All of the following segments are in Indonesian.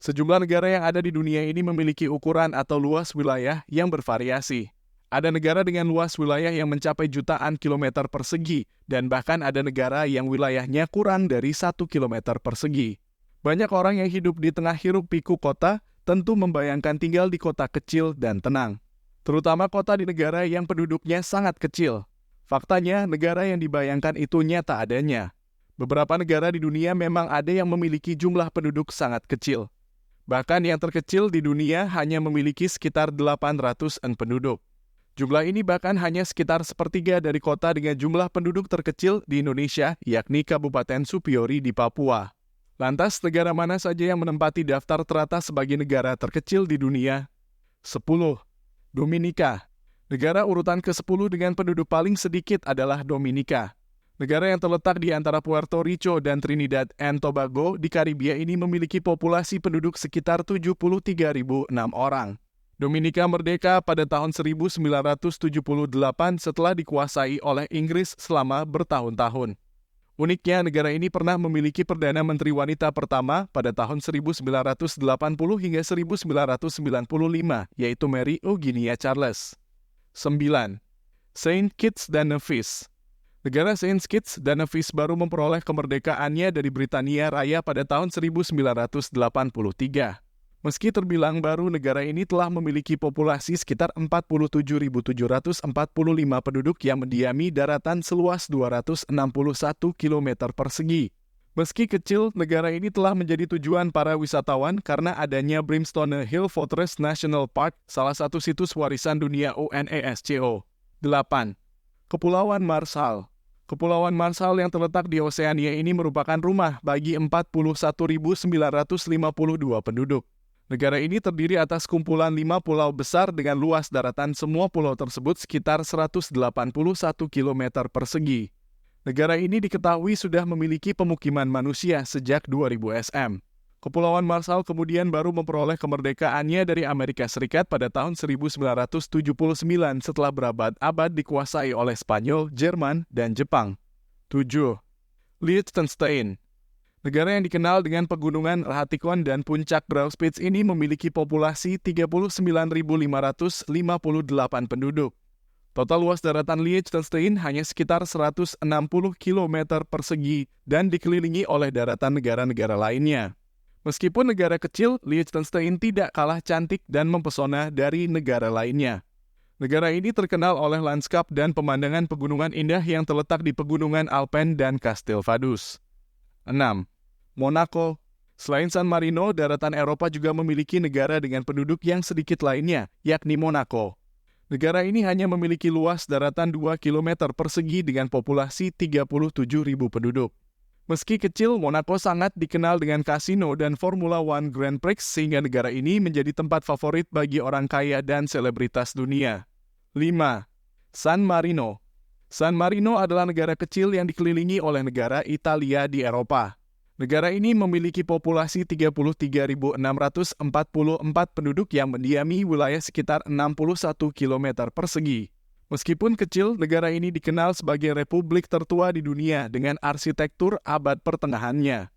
Sejumlah negara yang ada di dunia ini memiliki ukuran atau luas wilayah yang bervariasi. Ada negara dengan luas wilayah yang mencapai jutaan kilometer persegi, dan bahkan ada negara yang wilayahnya kurang dari 1 kilometer persegi. Banyak orang yang hidup di tengah hiruk-pikuk kota tentu membayangkan tinggal di kota kecil dan tenang. Terutama kota di negara yang penduduknya sangat kecil. Faktanya, negara yang dibayangkan itu nyata adanya. Beberapa negara di dunia memang ada yang memiliki jumlah penduduk sangat kecil. Bahkan yang terkecil di dunia hanya memiliki sekitar 800-an penduduk. Jumlah ini bahkan hanya sekitar sepertiga dari kota dengan jumlah penduduk terkecil di Indonesia, yakni Kabupaten Supiori di Papua. Lantas, negara mana saja yang menempati daftar teratas sebagai negara terkecil di dunia? 10. Dominika. Negara urutan ke-10 dengan penduduk paling sedikit adalah Dominika. Negara yang terletak di antara Puerto Rico dan Trinidad and Tobago di Karibia ini memiliki populasi penduduk sekitar 73.006 orang. Dominika merdeka pada tahun 1978 setelah dikuasai oleh Inggris selama bertahun-tahun. Uniknya, negara ini pernah memiliki Perdana Menteri wanita pertama pada tahun 1980 hingga 1995, yaitu Mary Eugenia Charles. 9. Saint Kitts dan Nevis. Negara Saint Kitts dan Nevis baru memperoleh kemerdekaannya dari Britania Raya pada tahun 1983. Meski terbilang baru, negara ini telah memiliki populasi sekitar 47.745 penduduk yang mendiami daratan seluas 261 km persegi. Meski kecil, negara ini telah menjadi tujuan para wisatawan karena adanya Brimstone Hill Fortress National Park, salah satu situs warisan dunia UNESCO. 8. Kepulauan Marshall. Kepulauan Marshall yang terletak di Oseania ini merupakan rumah bagi 41.952 penduduk. Negara ini terdiri atas kumpulan 5 pulau besar dengan luas daratan semua pulau tersebut sekitar 181 km persegi. Negara ini diketahui sudah memiliki pemukiman manusia sejak 2000 SM. Kepulauan Marshall kemudian baru memperoleh kemerdekaannya dari Amerika Serikat pada tahun 1979 setelah berabad-abad dikuasai oleh Spanyol, Jerman, dan Jepang. 7. Liechtenstein. Negara yang dikenal dengan pegunungan Ratikon dan puncak Grauspitz ini memiliki populasi 39.558 penduduk. Total luas daratan Liechtenstein hanya sekitar 160 km persegi dan dikelilingi oleh daratan negara-negara lainnya. Meskipun negara kecil, Liechtenstein tidak kalah cantik dan mempesona dari negara lainnya. Negara ini terkenal oleh lanskap dan pemandangan pegunungan indah yang terletak di pegunungan Alpen dan Kastil Vaduz. 6. Monaco. Selain San Marino, daratan Eropa juga memiliki negara dengan penduduk yang sedikit lainnya, yakni Monaco. Negara ini hanya memiliki luas daratan 2 km persegi dengan populasi 37.000 penduduk. Meski kecil, Monaco sangat dikenal dengan kasino dan Formula One Grand Prix sehingga negara ini menjadi tempat favorit bagi orang kaya dan selebritas dunia. 5. San Marino. San Marino adalah negara kecil yang dikelilingi oleh negara Italia di Eropa. Negara ini memiliki populasi 33.644 penduduk yang mendiami wilayah sekitar 61 km persegi. Meskipun kecil, negara ini dikenal sebagai republik tertua di dunia dengan arsitektur abad pertengahannya.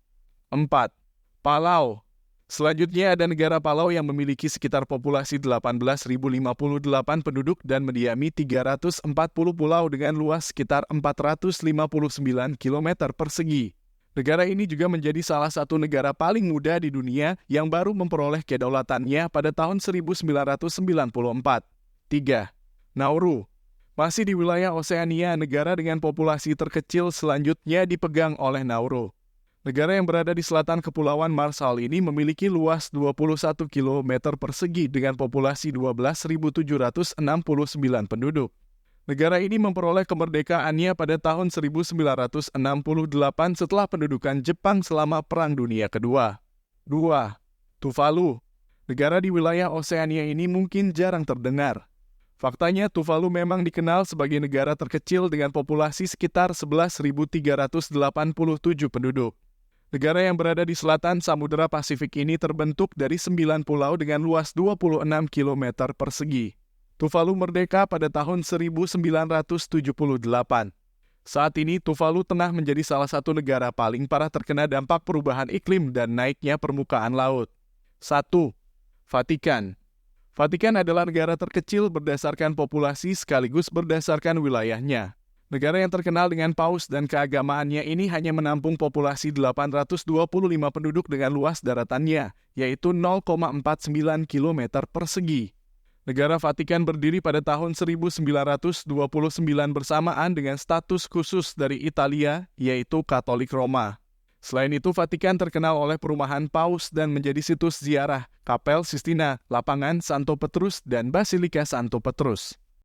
4. Palau. Selanjutnya ada negara Palau yang memiliki sekitar populasi 18.058 penduduk dan mendiami 340 pulau dengan luas sekitar 459 km persegi. Negara ini juga menjadi salah satu negara paling muda di dunia yang baru memperoleh kedaulatannya pada tahun 1994. 3. Nauru. Masih di wilayah Oseania, negara dengan populasi terkecil selanjutnya dipegang oleh Nauru. Negara yang berada di selatan Kepulauan Marshall ini memiliki luas 21 km persegi dengan populasi 12.769 penduduk. Negara ini memperoleh kemerdekaannya pada tahun 1968 setelah pendudukan Jepang selama Perang Dunia Kedua. 2. Tuvalu. Negara di wilayah Oseania ini mungkin jarang terdengar. Faktanya, Tuvalu memang dikenal sebagai negara terkecil dengan populasi sekitar 11.387 penduduk. Negara yang berada di selatan Samudera Pasifik ini terbentuk dari 9 pulau dengan luas 26 km persegi. Tuvalu merdeka pada tahun 1978. Saat ini, Tuvalu tengah menjadi salah satu negara paling parah terkena dampak perubahan iklim dan naiknya permukaan laut. 1. Vatikan. Vatikan adalah negara terkecil berdasarkan populasi sekaligus berdasarkan wilayahnya. Negara yang terkenal dengan paus dan keagamaannya ini hanya menampung populasi 825 penduduk dengan luas daratannya, yaitu 0,49 km persegi. Negara Vatikan berdiri pada tahun 1929 bersamaan dengan status khusus dari Italia, yaitu Katolik Roma. Selain itu, Vatikan terkenal oleh perumahan paus dan menjadi situs ziarah, Kapel Sistina, Lapangan Santo Petrus, dan Basilika Santo Petrus.